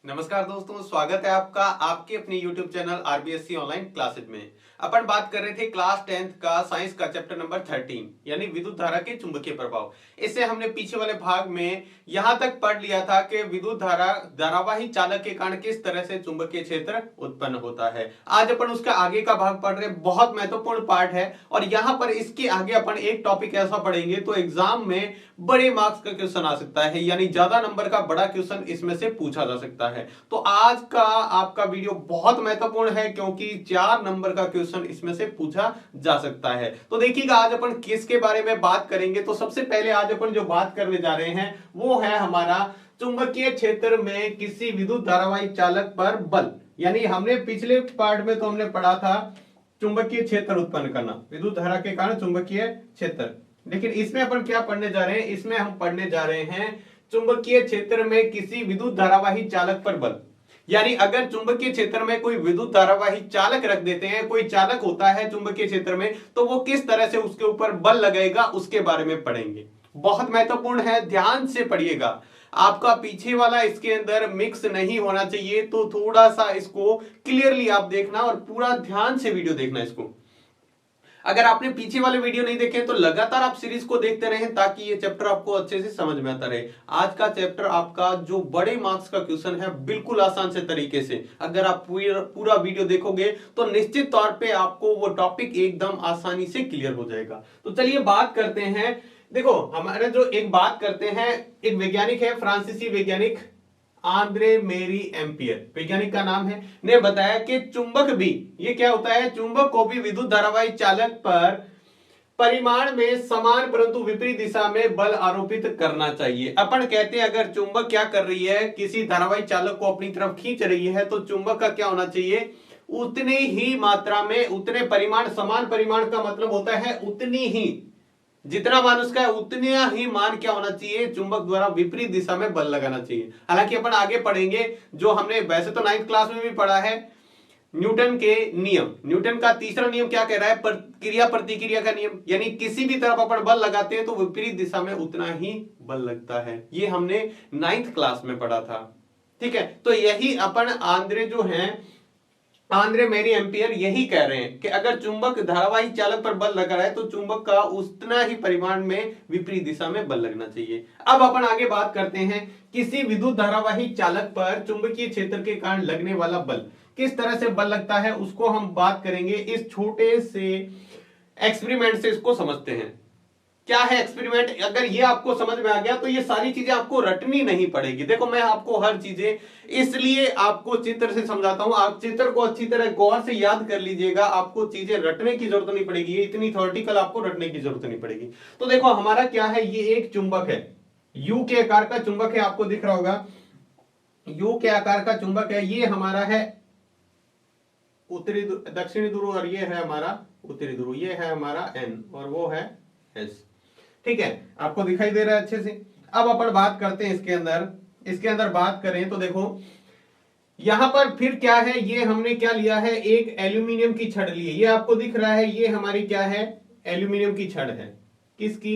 नमस्कार दोस्तों, स्वागत है आपका आपके अपने YouTube channel RBSC online classes में। अपन बात कर रहे थे क्लास 10th का साइंस का चैप्टर नंबर 13 यानी विद्युत धारा के चुंबकीय प्रभाव। इससे हमने पीछे वाले भाग में यहां तक पढ़ लिया था कि विद्युत धारा धारावाही चालक के कारण किस तरह से चुंबकीय क्षेत्र उत्पन्न होता है। आज अपन उसका आगे का भाग पढ़ रहे हैं, बहुत महत्वपूर्ण पार्ट है और यहाँ पर इसके आगे अपन एक टॉपिक ऐसा पढ़ेंगे तो एग्जाम में बड़े मार्क्स का क्वेश्चन आ सकता है, यानी ज्यादा नंबर का बड़ा क्वेश्चन इसमें से पूछा जा सकता है। तो आज का आपका वीडियो बहुत महत्वपूर्ण है क्योंकि 4 नंबर का क्वेश्चन इसमें से पूछा जा सकता है। तो देखिएगा आज अपन किसके बारे में बात करेंगे। तो सबसे पहले आज अपन जो बात करने जा रहे हैं वो है हमारा चुंबकीय क्षेत्र में किसी विद्युत धारावाही चालक पर बल। यानी हमने पिछले पार्ट में तो हमने पढ़ा था चुंबकीय क्षेत्र उत्पन्न करना, विद्युत धारा के कारण चुंबकीय क्षेत्र, लेकिन इसमें अपन क्या पढ़ने जा रहे हैं, इसमें हम पढ़ने जा रहे हैं चुंबकीय क्षेत्र में किसी विद्युत धारावाही चालक पर बल। यानी अगर चुंबकीय क्षेत्र में कोई विद्युत धारावाही चालक रख देते हैं, कोई चालक होता है चुंबकीय क्षेत्र में, तो वो किस तरह से उसके ऊपर बल लगेगा उसके बारे में पढ़ेंगे। बहुत महत्वपूर्ण है, ध्यान से पढ़िएगा। आपका पीछे वाला इसके अंदर मिक्स नहीं होना चाहिए, तो थोड़ा सा इसको क्लियरली आप देखना और पूरा ध्यान से वीडियो देखना इसको। अगर आपने पीछे वाले वीडियो नहीं देखे तो लगातार आप सीरीज को देखते रहें ताकि ये चैप्टर आपको अच्छे से समझ में आता रहे। आज का चैप्टर आपका जो बड़े मार्क्स का क्वेश्चन है बिल्कुल आसान से तरीके से अगर आप पूरा वीडियो देखोगे तो निश्चित तौर पे आपको वो टॉपिक एकदम आसानी से क्लियर हो जाएगा। तो चलिए बात करते हैं। देखो हमारे जो एक बात करते हैं, एक वैज्ञानिक है, फ्रांसीसी वैज्ञानिक आंद्रे मेरी एम्पियर वैज्ञानिक का नाम है, ने बताया कि चुंबक भी, ये क्या होता है, चुंबक को भी विद्युत धारावाही चालक पर परिमाण में समान परंतु विपरीत दिशा में बल आरोपित करना चाहिए। अपन कहते हैं अगर चुंबक क्या कर रही है, किसी धारावाही चालक को अपनी तरफ खींच रही है तो चुंबक का क्या होना चाहिए, उतनी ही मात्रा में, उतने परिमाण, समान परिमाण का मतलब होता है उतनी ही, जितना मान उसका है उतना ही मान क्या होना चाहिए, चुंबक द्वारा विपरीत दिशा में बल लगाना चाहिए। हालांकि अपन आगे पढ़ेंगे, जो हमने वैसे तो 9th क्लास में भी पढ़ा है, न्यूटन के नियम, न्यूटन का तीसरा नियम क्या कह रहा है, क्रिया प्रतिक्रिया का नियम, यानी किसी भी तरफ अपन बल लगाते हैं तो विपरीत दिशा में उतना ही बल लगता है। ये हमने 9th क्लास में पढ़ा था, ठीक है। तो यही अपन आंद्रे जो है, आंद्रे मेरी एम्पियर यही कह रहे हैं कि अगर चुंबक धारावाही चालक पर बल लगा रहा है तो चुंबक का उतना ही परिमाण में विपरीत दिशा में बल लगना चाहिए। अब अपन आगे बात करते हैं किसी विद्युत धारावाही चालक पर चुंबकीय क्षेत्र के कारण लगने वाला बल, किस तरह से बल लगता है उसको हम बात करेंगे। इस छोटे से एक्सपेरिमेंट से इसको समझते हैं। क्या है एक्सपेरिमेंट, अगर ये आपको समझ में आ गया तो ये सारी चीजें आपको रटनी नहीं पड़ेगी। देखो मैं आपको हर चीजें इसलिए आपको चित्र से समझाता हूं, आप चित्र को अच्छी तरह गौर से याद कर लीजिएगा, आपको चीजें रटने की जरूरत नहीं पड़ेगी, ये इतनी थ्योरेटिकल आपको रटने की जरूरत नहीं पड़ेगी। तो देखो हमारा क्या है, ये एक चुंबक है, यू के आकार का चुंबक है, आपको दिख रहा होगा यू के आकार का चुंबक है। ये हमारा है उत्तरी दक्षिणी ध्रुव और ये है हमारा उत्तरी ध्रुव, ये है हमारा एन और वो है एस, ठीक है, आपको दिखाई दे रहा है अच्छे से। अब अपन बात करते हैं इसके अंदर बात करें तो देखो यहां पर फिर क्या है, ये हमने क्या लिया है, एक एल्यूमिनियम की छड़ ली है, ये आपको दिख रहा है, ये हमारी क्या है, एल्यूमिनियम की छड़ है। किसकी,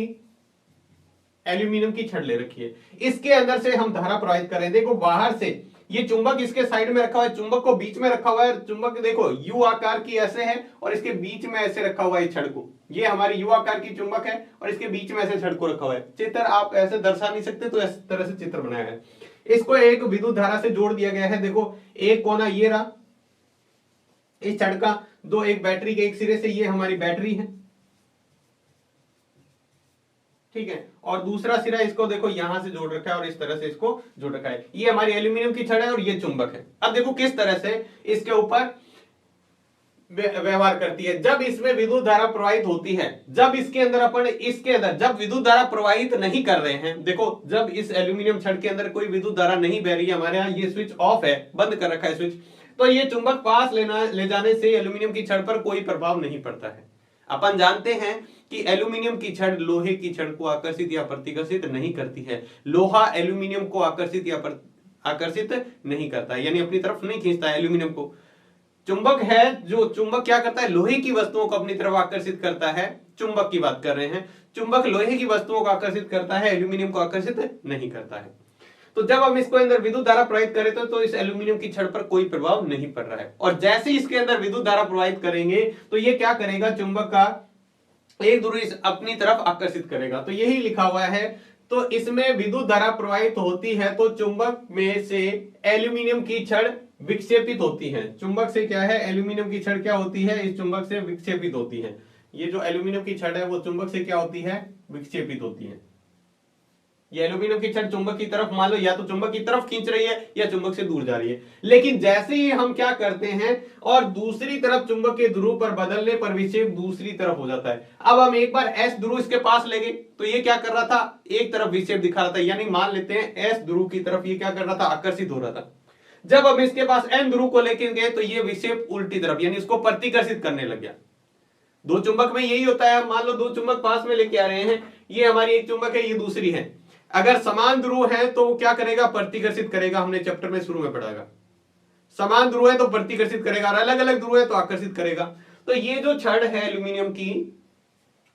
एल्यूमिनियम की छड़ ले रखी है, इसके अंदर से हम धारा प्रवाहित कर रहे हैं। देखो बाहर से ये चुंबक इसके साइड में रखा हुआ है, चुंबक को बीच में रखा हुआ है, चुंबक देखो यू आकार की ऐसे है और इसके बीच में ऐसे रखा हुआ है छड़ को, ये हमारी यू आकार की चुंबक है और इसके बीच में ऐसे छड़ को रखा हुआ है। चित्र आप ऐसे दर्शा नहीं सकते तो इस तरह से चित्र बनाया है। इसको एक विद्युत धारा से जोड़ दिया गया है। देखो एक कोना ये रहा इस छड़ का, दो एक बैटरी के एक सिरे से, ये हमारी बैटरी है, ठीक है, और दूसरा सिरा इसको देखो यहां से जोड़ रखा है और इस तरह से इसको जोड़ रखा है। ये हमारी एल्यूमिनियम की छड़ है और ये चुंबक है। अब देखो किस तरह से इसके ऊपर व्यवहार करती है। जब इसमें विद्युत धारा प्रवाहित होती है, जब इसके अंदर अपन इसके अंदर जब विद्युत धारा प्रवाहित नहीं कर रहे हैं, देखो जब इस एल्यूमिनियम छड़ के अंदर कोई विद्युत धारा नहीं बह रही है, हमारे यहाँ ये स्विच ऑफ है, बंद कर रखा है स्विच, तो ये चुंबक पास ले जाने से एल्यूमिनियम की छड़ पर कोई प्रभाव नहीं पड़ता है। अपन जानते हैं कि एल्यूमिनियम की छड़ लोहे की छड़ को आकर्षित या प्रतिकर्षित नहीं करती है। लोहा एल्यूमिनियम को आकर्षित या आकर्षित नहीं करता है, यानी अपनी तरफ नहीं खींचता है एल्यूमिनियम को। चुंबक है, जो चुंबक क्या करता है, लोहे की वस्तुओं को अपनी तरफ आकर्षित करता है। चुंबक की बात कर रहे हैं, चुंबक लोहे की वस्तुओं को आकर्षित करता है, एल्यूमिनियम को आकर्षित नहीं करता है। तो जब हम इसको अंदर विद्युत धारा प्रवाहित करें तो इस एल्यूमिनियम की छड़ पर कोई प्रभाव नहीं पड़ रहा है। और जैसे ही इसके अंदर विद्युत धारा प्रवाहित करेंगे तो ये क्या करेगा, चुंबक का एक ध्रुव अपनी तरफ आकर्षित करेगा। तो यही लिखा हुआ है। तो इसमें विद्युत धारा प्रवाहित होती है तो चुंबक में से एल्यूमिनियम की छड़ विक्षेपित होती है। चुंबक से क्या है, एल्यूमिनियम की छड़ क्या होती है, इस चुंबक से विक्षेपित होती है। ये जो एल्यूमिनियम की छड़ है वो चुंबक से क्या होती है, विक्षेपित होती है। ये एल्यूमिनियम की छड़ चुंबक की तरफ मान लो या तो चुंबक की तरफ खींच रही है या चुंबक से दूर जा रही है। लेकिन जैसे ही हम क्या करते हैं और दूसरी तरफ चुंबक के ध्रुव पर बदलने पर विक्षेप दूसरी तरफ हो जाता है। अब हम एक बार एस ध्रुव इसके पास ले गए तो ये क्या कर रहा था, एक तरफ विक्षेप दिखा रहा था, यानी मान लेते हैं एस ध्रुव की तरफ ये क्या कर रहा था, आकर्षित हो रहा था। जब हम इसके पास एन ध्रुव को लेकर गए तो ये विक्षेप उल्टी तरफ यानी इसको प्रतिकर्षित करने लग गया। दो चुंबक में यही होता है। मान लो दो चुंबक पास में लेके आ रहे हैं, ये हमारी एक चुंबक है, ये दूसरी है। अगर समान ध्रुव है तो क्या करेगा, प्रतिकर्षित करेगा। हमने चैप्टर में शुरू में पढ़ागा, समान ध्रुव है तो प्रतिकर्षित करेगा और अलग अलग ध्रुव है तो आकर्षित करेगा। तो ये जो छड़ है एल्यूमिनियम की,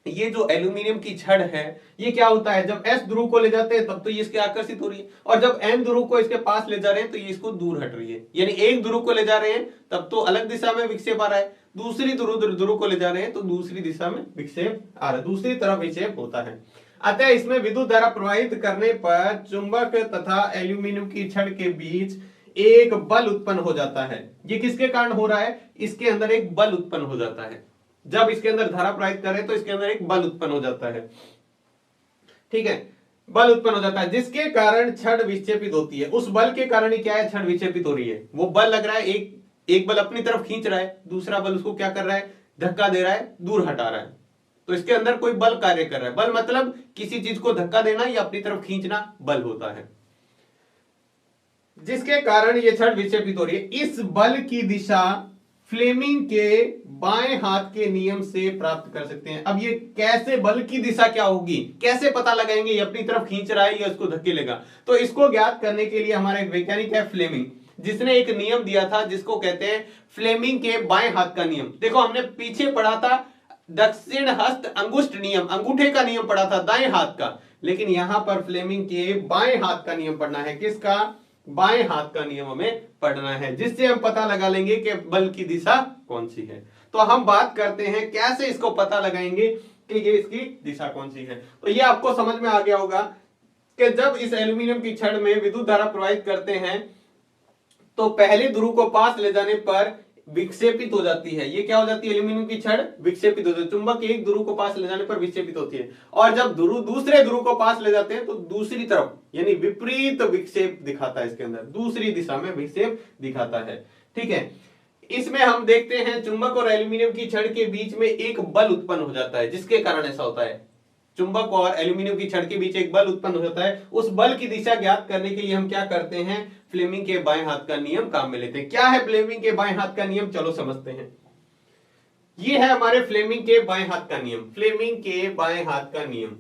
ये जो एल्यूमिनियम की छड़ है ये क्या होता है, जब एस ध्रुव को ले जाते हैं तब तो ये इसके आकर्षित हो रही है, और जब एन ध्रुव को इसके पास ले जा रहे हैं तो ये इसको दूर हट रही है। यानी एक ध्रुव को ले जा रहे हैं तब तो अलग दिशा में विक्षेप आ रहा है, दूसरी ध्रुव को ले जा रहे हैं तो दूसरी दिशा में विक्षेप आ रहा है, दूसरी तरफ विक्षेप होता है। अतः इसमें विद्युत धारा प्रवाहित करने पर चुंबक तथा एल्यूमिनियम की छड़ के बीच एक बल उत्पन्न हो जाता है। ये किसके कारण हो रहा है, इसके अंदर एक बल उत्पन्न हो जाता है। जब इसके अंदर धारा प्रवाहित करें तो इसके अंदर एक बल उत्पन्न हो जाता है। ठीक है, बल उत्पन्न हो जाता है जिसके कारण छड़ विक्षेपित होती है। उस बल के कारण ही क्या है, छड़ विक्षेपित हो रही है। वो बल लग रहा है, एक बल अपनी तरफ खींच रहा है, दूसरा बल उसको क्या कर रहा है, धक्का दे रहा है, दूर हटा रहा है। तो इसके अंदर कोई बल कार्य कर रहा है। बल मतलब किसी चीज को धक्का देना या अपनी तरफ खींचना बल होता है, जिसके कारण ये छड़ विक्षेपित हो रही है। इस बल की दिशा फ्लेमिंग के बाएं हाथ के नियम से प्राप्त कर सकते हैं। अब ये कैसे, बल की दिशा क्या होगी, कैसे पता लगाएंगे, ये अपनी तरफ खींच रहा है या इसको धक्के लेगा। तो इसको ज्ञात करने के लिए हमारा एक वैज्ञानिक है फ्लेमिंग, जिसने एक नियम दिया था जिसको कहते हैं फ्लेमिंग के बाएं हाथ का नियम। देखो हमने पीछे पढ़ा था दक्षिण हस्त अंगुष्ठ नियम, अंगूठे का नियम पढ़ा था दाएं हाथ का, लेकिन यहां पर फ्लेमिंग के बाएं हाथ का नियम पढ़ना है। किसका, बाएं हाथ का नियम हमें पढ़ना है, जिससे हम पता लगा लेंगे कि बल की दिशा कौन सी है। तो हम बात करते हैं कैसे इसको पता लगाएंगे कि ये इसकी दिशा कौन सी है। तो ये आपको समझ में आ गया होगा कि जब इस एल्यूमिनियम की छड़ में विद्युत धारा प्रवाहित करते हैं तो पहले ध्रुव को पास ले जाने पर विक्षेपित हो जाती है। ये क्या हो जाती है, एल्यूमिनियम की छड़ विक्षेपित होती है। चुंबक एक ध्रुव को पास ले जाने पर विक्षेपित होती है, और जब ध्रुव दूसरे ध्रुव को पास ले जाते हैं तो दूसरी तरफ यानी विपरीत विक्षेप दिखाता है। इसके अंदर दूसरी दिशा में विक्षेप दिखाता है। ठीक है, इसमें हम देखते हैं चुंबक और एल्यूमिनियम की छड़ के बीच में एक बल उत्पन्न हो जाता है, जिसके कारण ऐसा होता है। चुंबक और एल्यूमिनियम की छड़ के बीच एक बल उत्पन्न हो जाता है। उस बल की दिशा ज्ञात करने के लिए हम क्या करते हैं, फ्लेमिंग के बाएं हाथ का नियम काम में लेते हैं। क्या है फ्लेमिंग के बाएं हाथ का नियम, चलो समझते हैं। ये है हमारे फ्लेमिंग के बाएं हाथ का नियम। फ्लेमिंग के बाएं हाथ का नियम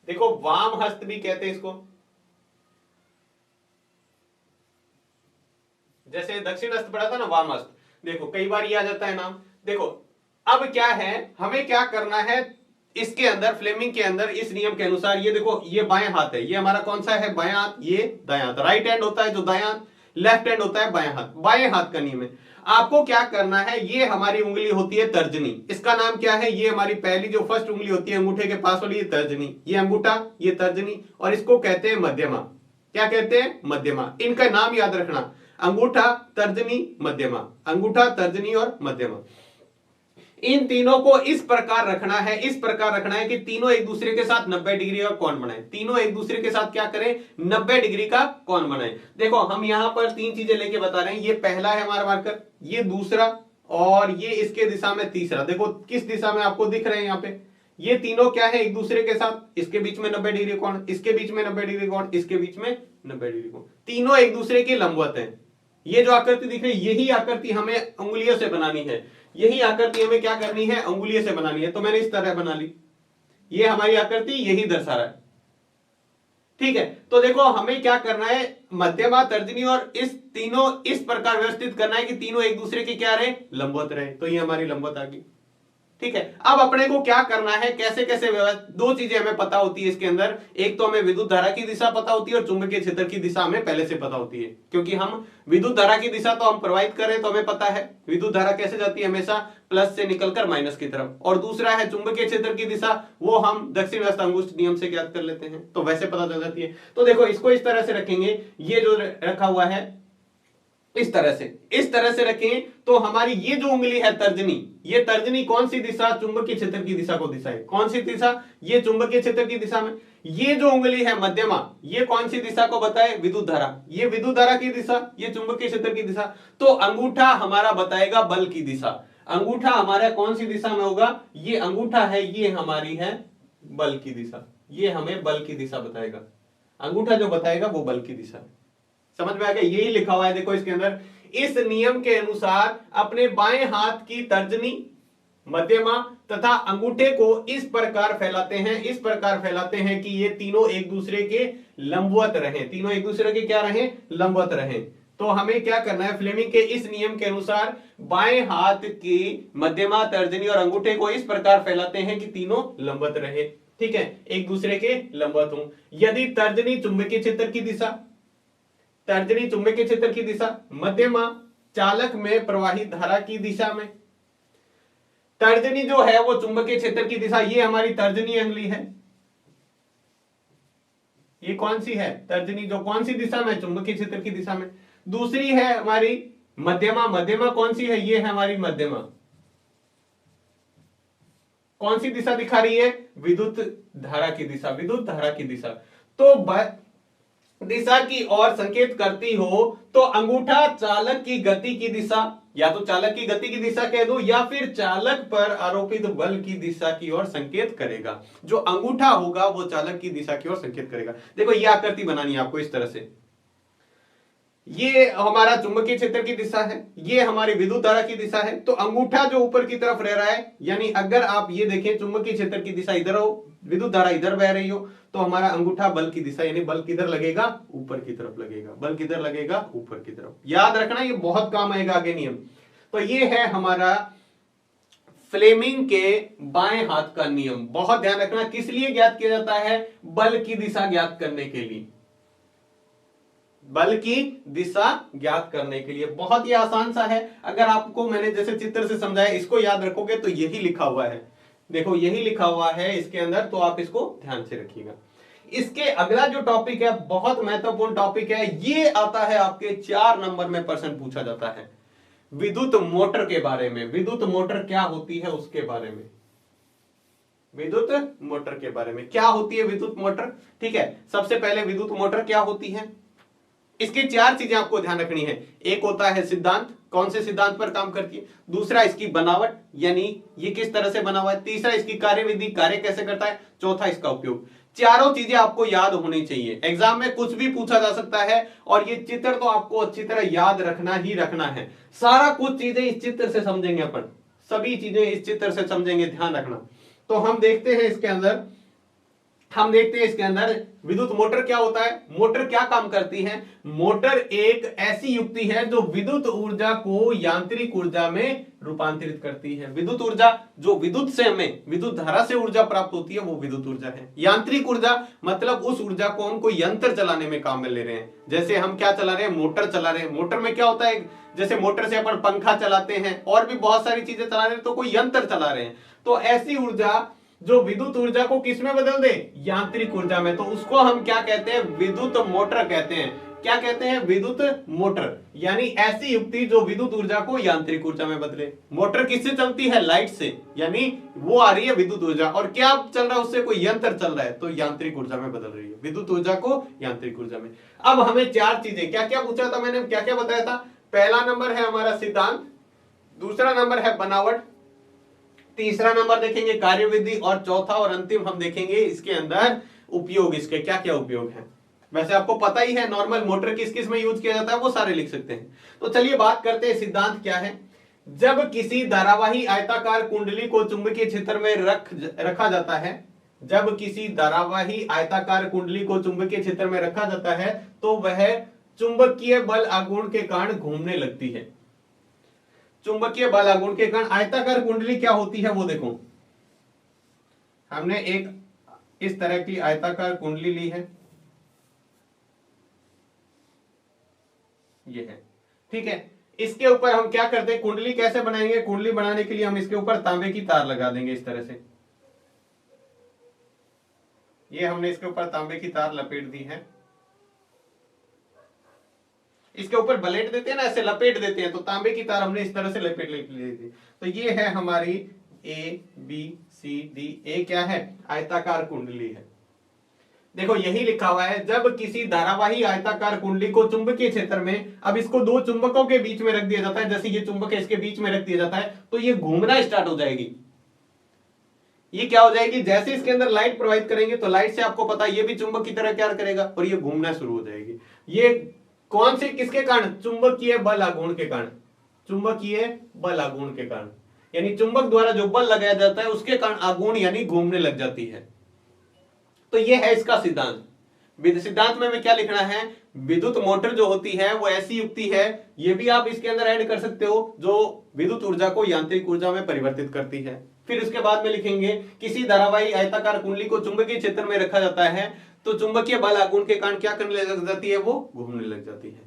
देखो, वाम हस्त भी कहते हैं इसको, जैसे दक्षिण हस्त पढ़ा था ना, वाम हस्त। देखो कई बार ये आ जाता है नाम। देखो अब क्या है, हमें क्या करना है, इसके अंदर फ्लेमिंग के अंदर इस नियम के अनुसार, ये देखो ये बाएं हाथ है, ये हमारा कौन सा है, बाएं हाथ, ये दायां हाथ। राइट हैंड होता है जो दायां हाथ, लेफ्ट हैंड होता है बाएं हाथ। बाएं हाथ का नियम है। आपको क्या करना है, ये हमारी उंगली होती है तर्जनी, इसका नाम क्या है, ये हमारी पहली जो फर्स्ट उंगली होती है अंगूठे के पास वाली, ये तर्जनी, ये अंगूठा, ये तर्जनी, और इसको कहते हैं मध्यमा। क्या कहते हैं, मध्यमा। इनका नाम याद रखना, अंगूठा, तर्जनी, मध्यमा, अंगूठा, तर्जनी और मध्यमा। इन तीनों को इस प्रकार रखना है, इस प्रकार रखना है कि तीनों एक दूसरे के साथ 90 डिग्री का कोण बनाए। तीनों एक दूसरे के साथ क्या करें, 90 डिग्री का कोण बनाए। देखो हम यहां पर तीन चीजें लेके बता रहे हैं। ये पहला है हमारा मार्कर, ये दूसरा, और ये इसके दिशा में तीसरा। देखो किस दिशा में आपको दिख रहे हैं यहाँ पे, ये तीनों क्या है एक दूसरे के साथ, इसके बीच में 90 डिग्री कोण, इसके बीच में 90 डिग्री कोण, इसके बीच में 90 डिग्री कोण। तीनों एक दूसरे के लंबवत है। ये जो आकृति दिख रही है, यही आकृति हमें उंगलियों से बनानी है। यही आकृति हमें क्या करनी है, उंगलियों से बनानी है। तो मैंने इस तरह बना ली, ये हमारी आकृति यही दर्शा रहा है। ठीक है, तो देखो हमें क्या करना है, मध्यमा, तर्जनी और इस तीनों इस प्रकार व्यवस्थित करना है कि तीनों एक दूसरे के क्या रहे, लंबवत रहे। तो ये हमारी लंबवत आ गई। ठीक है। अब अपने को क्या करना है, कैसे कैसे दो चीजें हमें पता होती है इसके अंदर, एक तो हमें विद्युत धारा की दिशा पता होती है और चुंबकीय क्षेत्र की दिशा हमें पहले से पता होती है, क्योंकि हम विद्युत धारा की दिशा तो हम प्रवाहित कर रहे हैं तो हमें पता है विद्युत धारा कैसे जाती है, हमेशा प्लस से निकलकर माइनस की तरफ, और दूसरा है चुंबकीय क्षेत्र की दिशा, वो हम दक्षिण हस्त अंगुष्ठ नियम से ज्ञात कर लेते हैं, तो वैसे पता चल जाती है। तो देखो इसको इस तरह से रखेंगे, ये जो रखा हुआ है इस तरह से रखें तो हमारी ये जो उंगली है तर्जनी, ये तर्जनी कौन सी दिशा, चुंबकीय क्षेत्र की दिशा को दिशा है, कौन सी दिशा, ये चुंबकीय क्षेत्र की दिशा में। ये जो उंगली है मध्यमा, ये कौन सी दिशा को बताए, विद्युत धारा, ये विद्युत धारा की दिशा, ये चुंबकीय क्षेत्र की दिशा। तो अंगूठा हमारा बताएगा बल की दिशा, अंगूठा हमारा कौन सी दिशा में होगा, ये अंगूठा है, ये हमारी है बल की दिशा, ये हमें बल की दिशा बताएगा, अंगूठा जो बताएगा वो बल की दिशा। समझ में आ गया, यही लिखा हुआ है देखो इसके अंदर, इस नियम के अनुसार अपने बाएं हाथ की तर्जनी, मध्यमा तथा अंगूठे को इस प्रकार फैलाते हैं, इस प्रकार फैलाते हैं कि ये तीनों एक दूसरे के लंबवत रहें, तीनों एक दूसरे के क्या रहें, लंबवत रहें। तो हमें क्या करना है, फ्लेमिंग के इस नियम के अनुसार बाएं हाथ की मध्यमा, तर्जनी और अंगूठे को इस प्रकार फैलाते हैं कि तीनों लंबवत रहे, ठीक है, एक दूसरे के लंबवत हों। यदि तर्जनी चुंबकीय क्षेत्र की दिशा, तर्जनी चुंबकीय क्षेत्र की दिशा, मध्यमा चालक में प्रवाहित धारा की दिशा में, तर्जनी जो है वो चुंबकीय क्षेत्र की दिशा, ये हमारी तर्जनी अंगुली है, ये कौन सी है, तर्जनी जो कौन सी दिशा में, चुंबकीय क्षेत्र की दिशा में। दूसरी है हमारी मध्यमा, मध्यमा कौन सी है, ये है हमारी मध्यमा, कौन सी दिशा दिखा रही है, विद्युत धारा की दिशा, विद्युत धारा की दिशा। तो दिशा की ओर संकेत करती हो तो अंगूठा चालक की गति की दिशा, या तो चालक की गति की दिशा कह दो या फिर चालक पर आरोपित बल की दिशा की ओर संकेत करेगा। जो अंगूठा होगा वो चालक की दिशा की ओर संकेत करेगा। देखो ये आकृति बनानी है आपको इस तरह से, ये हमारा चुंबकीय क्षेत्र की दिशा है, ये हमारी विद्युत धारा की दिशा है। तो अंगूठा जो ऊपर की तरफ रह रहा है, यानी अगर आप ये देखें चुंबकीय क्षेत्र की दिशा इधर हो, विद्युत धारा इधर बह रही हो, तो हमारा अंगूठा बल की दिशा, यानी बल किधर लगेगा, ऊपर की तरफ लगेगा, बल किधर लगेगा, ऊपर की तरफ। याद रखना ये बहुत काम आएगा आगे नियम। तो ये है हमारा फ्लेमिंग के बाएं हाथ का नियम। बहुत ध्यान रखना, किस लिए ज्ञात किया जाता है, बल की दिशा ज्ञात करने के लिए, बल की दिशा ज्ञात करने के लिए। बहुत ही आसान सा है, अगर आपको मैंने जैसे चित्र से समझाया इसको याद रखोगे तो यही लिखा हुआ है, देखो यही लिखा हुआ है इसके अंदर, तो आप इसको ध्यान से रखिएगा। इसके अगला जो टॉपिक है बहुत महत्वपूर्ण टॉपिक है, ये आता है आपके 4 नंबर में प्रश्न पूछा जाता है, विद्युत मोटर के बारे में। विद्युत मोटर क्या होती है उसके बारे में, विद्युत मोटर के बारे में क्या होती है विद्युत मोटर। ठीक है, सबसे पहले विद्युत मोटर क्या होती है, इसकी 4 चीजें आपको ध्यान रखनी है। एक होता है सिद्धांत, कौन से सिद्धांत पर काम करती है। दूसरा इसकी बनावट, यानी ये किस तरह से बना हुआ है। तीसरा इसकी कार्यविधि, कार्य कैसे करता है। चौथा इसका उपयोग। चारों चीजें आपको याद होनी चाहिए, एग्जाम में कुछ भी पूछा जा सकता है और ये चित्र तो आपको अच्छी तरह याद रखना ही रखना है। सारा कुछ चीजें इस चित्र से समझेंगे अपन, सभी चीजें इस चित्र से समझेंगे, ध्यान रखना। तो हम देखते हैं इसके अंदर विद्युत मोटर क्या होता है। मोटर क्या काम करती है, मोटर एक ऐसी युक्ति है जो विद्युत ऊर्जा को यांत्रिक ऊर्जा में रूपांतरित करती है। विद्युत ऊर्जा जो विद्युत से हमें, विद्युत धारा से ऊर्जा प्राप्त होती है वो विद्युत ऊर्जा है। यांत्रिक ऊर्जा मतलब उस ऊर्जा को हम कोई यंत्र चलाने में काम में ले रहे हैं। जैसे हम क्या चला रहे हैं, मोटर चला रहे हैं। मोटर में क्या होता है, जैसे मोटर से अपन पंखा चलाते हैं और भी बहुत सारी चीजें चला रहे हैं, तो कोई यंत्र चला रहे हैं। तो ऐसी ऊर्जा जो विद्युत ऊर्जा को किस में बदल दे, यांत्रिक ऊर्जा में, तो उसको हम क्या कहते हैं, विद्युत मोटर कहते हैं। क्या कहते हैं, विद्युत मोटर, यानी ऐसी युक्ति जो विद्युत ऊर्जा को यांत्रिक ऊर्जा में बदले। मोटर किससे चलती है, लाइट से, यानी वो आ रही है विद्युत ऊर्जा, और क्या चल रहा है उससे, कोई यंत्र चल रहा है, तो यांत्रिक ऊर्जा में बदल रही है, विद्युत ऊर्जा को यांत्रिक ऊर्जा में। अब हमें 4 चीजें, क्या क्या पूछा था मैंने, क्या क्या बताया था। पहला नंबर है हमारा सिद्धांत, दूसरा नंबर है बनावट, तीसरा नंबर देखेंगे कार्यविधि, और चौथा और अंतिम हम देखेंगे इसके अंदर उपयोग, इसके क्या क्या उपयोग है। वैसे आपको पता ही है नॉर्मल मोटर किस किस में यूज किया जाता है, वो सारे लिख सकते हैं। तो चलिए बात करते हैं सिद्धांत क्या है। जब किसी धारावाही आयताकार कुंडली को चुंबकीय क्षेत्र में रखा जाता है, जब किसी धारावाही आयताकार कुंडली को चुंबकीय क्षेत्र में रखा जाता है तो वह चुंबकीय बल आघूर्ण के कारण घूमने लगती है। चुंबकीय बल आघूर्ण के कारण आयताकार कुंडली क्या होती है वो देखो। हमने एक इस तरह की आयताकार कुंडली ली है, ये है, ठीक है। इसके ऊपर हम क्या करते हैं, कुंडली कैसे बनाएंगे, कुंडली बनाने के लिए हम इसके ऊपर तांबे की तार लगा देंगे इस तरह से। ये हमने इसके ऊपर तांबे की तार लपेट दी है, इसके ऊपर ब्लेड देते हैं ना, ऐसे लपेट देते हैं, तो तांबे की तार हमने इस तरह से लपेट ली थी। तो ये है हमारी ए बी सी डी। ए क्या है, आयताकार कुंडली है। देखो यही लिखा हुआ है, जब किसी धारावाही आयताकार कुंडली को चुंबकीय क्षेत्र में, अब इसको दो चुंबकों के बीच में रख दिया जाता है, जैसे ये चुंबक है इसके बीच में रख दिया जाता है, तो ये घूमना स्टार्ट हो जाएगी। ये क्या हो जाएगी, जैसे इसके अंदर लाइट प्रवाहित करेंगे तो लाइट से आपको पता है ये भी चुंबक की तरह क्या करेगा और ये घूमना शुरू हो जाएगी। ये कौन से, किसके कारण, चुंबकीय बल आघूर्ण के कारण, चुंबकीय बल आघूर्ण के कारण, यानी चुंबक द्वारा जो बल लगाया जाता है उसके कारण आघूर्ण यानी घूमने लग जाती है। तो ये है इसका सिद्धांत। सिद्धांत में क्या लिखना है, विद्युत मोटर जो होती है वो ऐसी युक्ति है, ये भी आप इसके अंदर ऐड कर सकते हो, जो विद्युत ऊर्जा को यांत्रिक ऊर्जा में परिवर्तित करती है। फिर उसके बाद में लिखेंगे, किसी धारावाही आयताकार कुंडली को चुंबकीय क्षेत्र में रखा जाता है तो चुंबकीय बल आघूर्ण के कारण क्या करने लग जाती है, वो घूमने लग जाती है।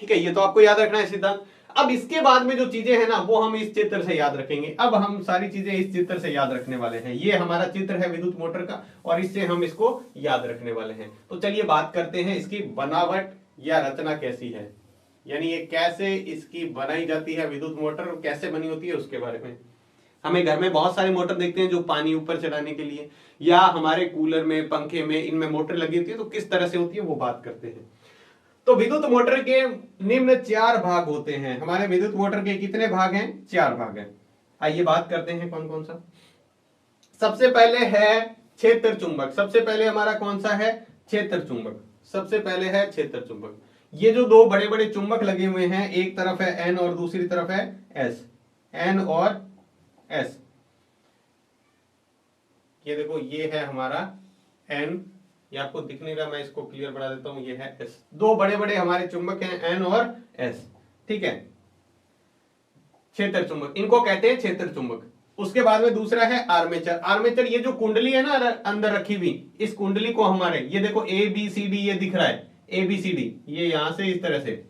ठीक है, ये तो आपको याद रखना है सिद्धांत। अब इसके बाद में जो चीजें हैं ना वो हम इस चित्र से याद रखेंगे। अब हम सारी चीजें इस चित्र से याद रखने वाले हैं। ये हमारा चित्र है विद्युत मोटर का और इससे हम इसको याद रखने वाले हैं। तो चलिए बात करते हैं इसकी बनावट या रचना कैसी है, यानी ये कैसे इसकी बनाई जाती है विद्युत मोटर, कैसे बनी होती है उसके बारे में। हमें घर में बहुत सारे मोटर देखते हैं जो पानी ऊपर चढ़ाने के लिए, या हमारे कूलर में, पंखे में, इनमें मोटर लगी होती है, तो किस तरह से होती है वो बात करते हैं। तो विद्युत मोटर के निम्न 4 भाग होते हैं। हमारे विद्युत मोटर के कितने भाग हैं, 4 भाग हैं। आइए बात करते हैं कौन कौन सा। सबसे पहले है क्षेत्र चुंबक। सबसे पहले हमारा कौन सा है, क्षेत्र चुंबक। सबसे पहले है क्षेत्र चुंबक। ये जो दो बड़े बड़े चुंबक लगे हुए हैं, एक तरफ है एन और दूसरी तरफ है एस, एन और एस। ये देखो ये है हमारा एन, ये आपको दिख नहीं रहा, मैं इसको क्लियर बना देता हूं, ये है एस। दो बड़े बड़े हमारे चुंबक हैं एन और एस, ठीक है, क्षेत्र चुंबक, इनको कहते हैं क्षेत्र चुंबक। उसके बाद में दूसरा है आर्मेचर। आर्मेचर ये जो कुंडली है ना अंदर रखी हुई, इस कुंडली को हमारे, ये देखो ए बी सी डी ये दिख रहा है, ए बी सी डी, ये यहां से इस तरह से,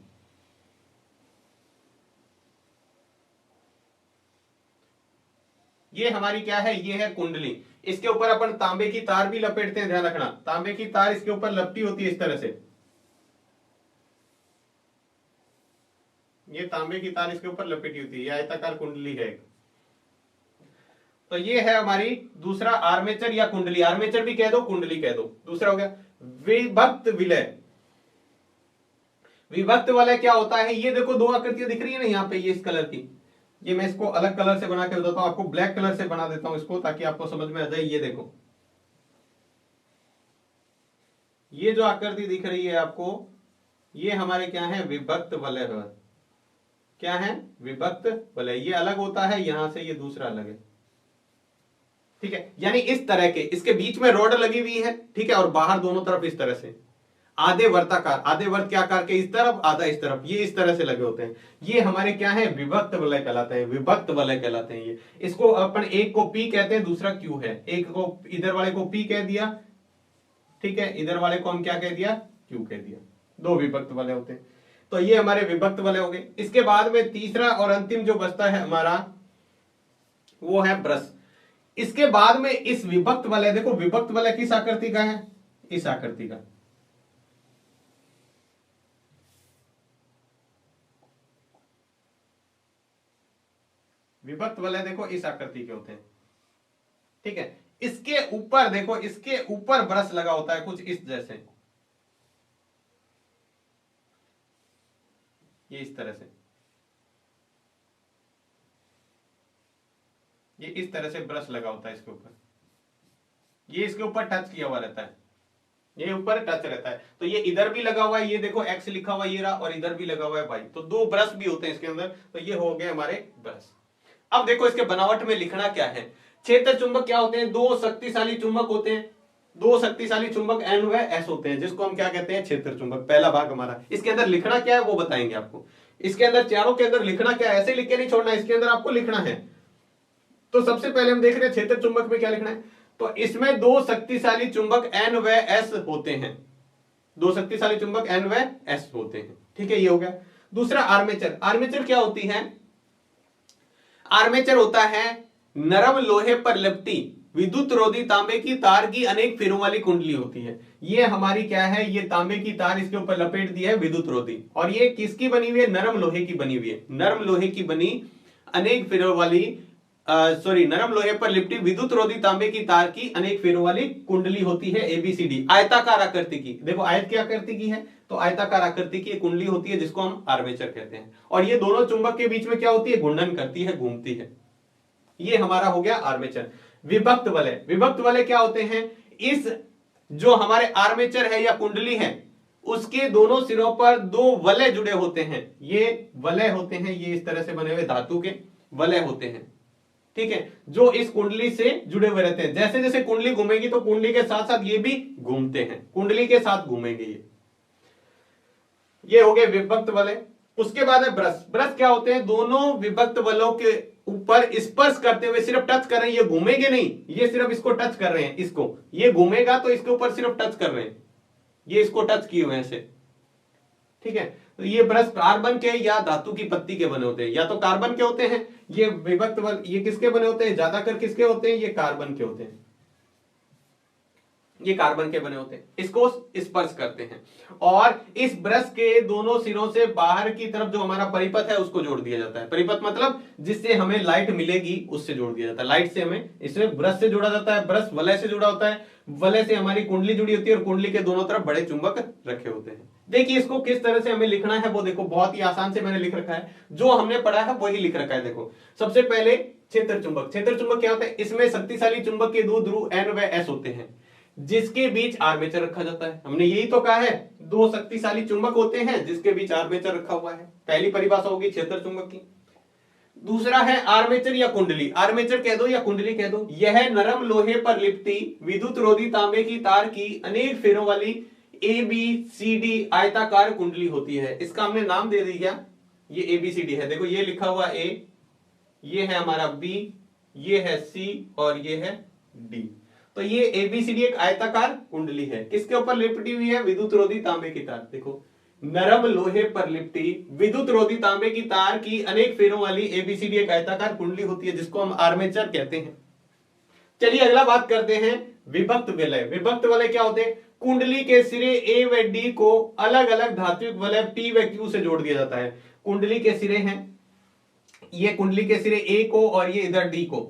ये हमारी क्या है, ये है कुंडली। इसके ऊपर अपन तांबे की तार भी लपेटते हैं, ध्यान रखना, तांबे की तार इसके ऊपर लपटी होती है इस तरह से, ये तांबे की तार इसके ऊपर लपेटी होती है, ये आयताकार कुंडली है। तो ये है हमारी दूसरा आर्मेचर या कुंडली, आर्मेचर भी कह दो कुंडली कह दो। दूसरा हो गया विभक्त विलय। विभक्त वलय क्या होता है, ये देखो दो आकृतियां दिख रही है ना यहाँ पे, ये इस कलर की, ये मैं इसको अलग कलर से बना के बताता हूं आपको, ब्लैक कलर से बना देता हूं इसको ताकि आपको समझ में आ जाए। ये देखो ये जो आकृति दिख रही है आपको, ये हमारे क्या है, विभक्त वलय है। क्या है, विभक्त वलय। ये अलग होता है यहां से, ये दूसरा अलग है, ठीक है। यानी इस तरह के, इसके बीच में रॉड लगी हुई है, ठीक है, और बाहर दोनों तरफ इस तरह से आधे वर्ताकार, आधे वर्त के आकार के, इस तरफ आधा इस तरफ, ये इस तरह से लगे होते हैं। ये हमारे क्या है, विभक्त वलय कहलाते हैं, विभक्त वलय कहलाते हैं। ये इसको अपन एक को पी कहते हैं, दूसरा क्यू है। एक को इधर वाले को पी कह दिया, ठीक है, इधर वाले को हम क्या कह दिया, क्यू कह दिया। दो विभक्त वलय होते हैं। तो ये हमारे विभक्त वलय हो गए। इसके बाद में तीसरा और अंतिम जो बचता है हमारा, वो है ब्रश। इसके बाद में इस विभक्त वलय, देखो विभक्त वलय किस आकृति का है, इस आकृति का, विभक्त वलय देखो इस आकृति के होते हैं, ठीक है। इसके ऊपर देखो, इसके ऊपर ब्रश लगा होता है कुछ इस जैसे, ये इस तरह से, ये इस तरह से ब्रश लगा होता है इसके ऊपर, ये इसके ऊपर टच किया हुआ रहता है, ये ऊपर टच रहता है। तो ये इधर भी लगा हुआ है, ये देखो एक्स लिखा हुआ ये रहा, और इधर भी लगा हुआ है वाई। तो दो ब्रश भी होते हैं इसके अंदर। तो ये हो गए हमारे ब्रश। अब देखो इसके बनावट में लिखना क्या है। क्षेत्र चुंबक क्या होते हैं, दो शक्तिशाली चुंबक होते हैं, दो शक्तिशाली चुंबक एन व एस होते हैं, जिसको हम क्या कहते हैं, क्षेत्र चुंबक। पहला भाग हमारा, इसके अंदर लिखना क्या है वो बताएंगे आपको। इसके अंदर चारों के अंदर लिखना क्या है, ऐसे लिख के नहीं छोड़ना, इसके अंदर आपको लिखना है। तो सबसे पहले हम देख रहे हैं क्षेत्र चुंबक में क्या लिखना है। तो इसमें दो शक्तिशाली चुंबक N व S होते हैं, दो शक्तिशाली चुंबक N व S होते हैं। ठीक है, ये हो गया। दूसरा आर्मेचर। आर्मेचर क्या होती है? आर्मेचर होता है नरम लोहे पर लिपटी विद्युत रोधी तांबे की तार की अनेक फेरों वाली कुंडली होती है। ये हमारी क्या है, ये तांबे की तार इसके ऊपर लपेट दी है विद्युत रोधी, और ये किसकी बनी हुई है? नरम लोहे की बनी हुई है। नरम लोहे की बनी अनेक फेरों वाली नरम लोहे पर लिपटी विद्युत रोधी तांबे की तार की अनेक फेरों वाली कुंडली होती है एबीसीडी, आयताकार आकृति की। देखो आयत की आकृति की है, तो आयताकार आकृति की कुंडली होती है जिसको हम आर्मेचर कहते हैं। और ये दोनों चुंबक के बीच में क्या होती है? घूर्णन करती है, घूमती है। ये हमारा हो गया आर्मेचर। विभक्त वलय। विभक्त वलय क्या होते हैं? इस जो हमारे आर्मेचर है या कुंडली है, उसके दोनों सिरों पर दो वलय जुड़े होते हैं। ये वलय होते हैं, ये इस तरह से बने हुए धातु के वलय होते हैं। ठीक है, जो इस कुंडली से जुड़े हुए रहते हैं। जैसे जैसे कुंडली घूमेगी तो कुंडली के साथ साथ ये भी घूमते हैं, कुंडली के साथ घूमेंगे ये हो गए विभक्त वलय। उसके बाद है ब्रश। ब्रश क्या होते हैं? दोनों विभक्त वलयों के ऊपर स्पर्श करते हुए सिर्फ टच कर रहे हैं, ये घूमेंगे नहीं, ये सिर्फ इसको टच कर रहे हैं। इसको, ये घूमेगा तो इसके ऊपर सिर्फ टच कर रहे हैं, ये इसको टच किए हुए ऐसे। ठीक है, तो ये ब्रश कार्बन के या धातु की पत्ती के बने होते हैं, या तो कार्बन के होते हैं। ये विभक्त वलय ये किसके बने होते हैं? ज्यादातर किसके होते हैं? ये कार्बन के होते हैं, ये कार्बन के बने होते हैं। इसको स्पर्श करते हैं और इस ब्रश के दोनों सिरों से बाहर की तरफ जो हमारा परिपथ है उसको जोड़ दिया जाता है। परिपथ मतलब जिससे हमें लाइट मिलेगी उससे जोड़ दिया जाता है। लाइट से हमें इसमें ब्रश से जोड़ा जाता है, ब्रश वलय से जुड़ा होता है, वलय से हमारी कुंडली जुड़ी होती है और कुंडली के दोनों तरफ बड़े चुंबक रखे होते हैं। देखिए इसको किस तरह से हमें लिखना है वो देखो, बहुत ही आसान से मैंने लिख रखा है, जो हमने पढ़ा है वही लिख रखा है। देखो सबसे पहले क्षेत्र चुंबक। क्षेत्र चुंबक क्या होता है? इसमें शक्तिशाली चुंबक के दो ध्रुव N व S होते हैं जिसके बीच आर्मेचर रखा जाता है। हमने यही तो कहा है, दो शक्तिशाली चुंबक होते हैं जिसके बीच आर्मेचर रखा हुआ है। पहली परिभाषा होगी क्षेत्र चुंबक की। दूसरा है आर्मेचर या कुंडली। आर्मेचर कह दो या कुंडली कह दो, यह नरम लोहे पर लिपटी विद्युत रोधी तांबे की तार की अनेक फेरों वाली ABCD आयताकार कुंडली होती है। इसका हमने नाम दे दिया, ये ABCD है। देखो ये लिखा हुआ A, ये है हमारा B, ये है C और ये है D। तो ये ABCD एक आयताकार कुंडली है। किसके ऊपर लिपटी हुई है? विद्युत रोधी तांबे की तार। देखो नरम लोहे पर लिपटी विद्युत रोधी तांबे की तार की अनेक फेरों वाली ABCD एक आयताकार कुंडली होती है जिसको हम आर्मेचर कहते हैं। चलिए अगला बात करते हैं विभक्त वलय। विभक्त वलय क्या होते हैं? कुंडली के सिरे A व D को अलग अलग धात्विक वलय P व Q से जोड़ दिया जाता है। कुंडली के सिरे हैं, ये कुंडली के सिरे A को और ये इधर D को,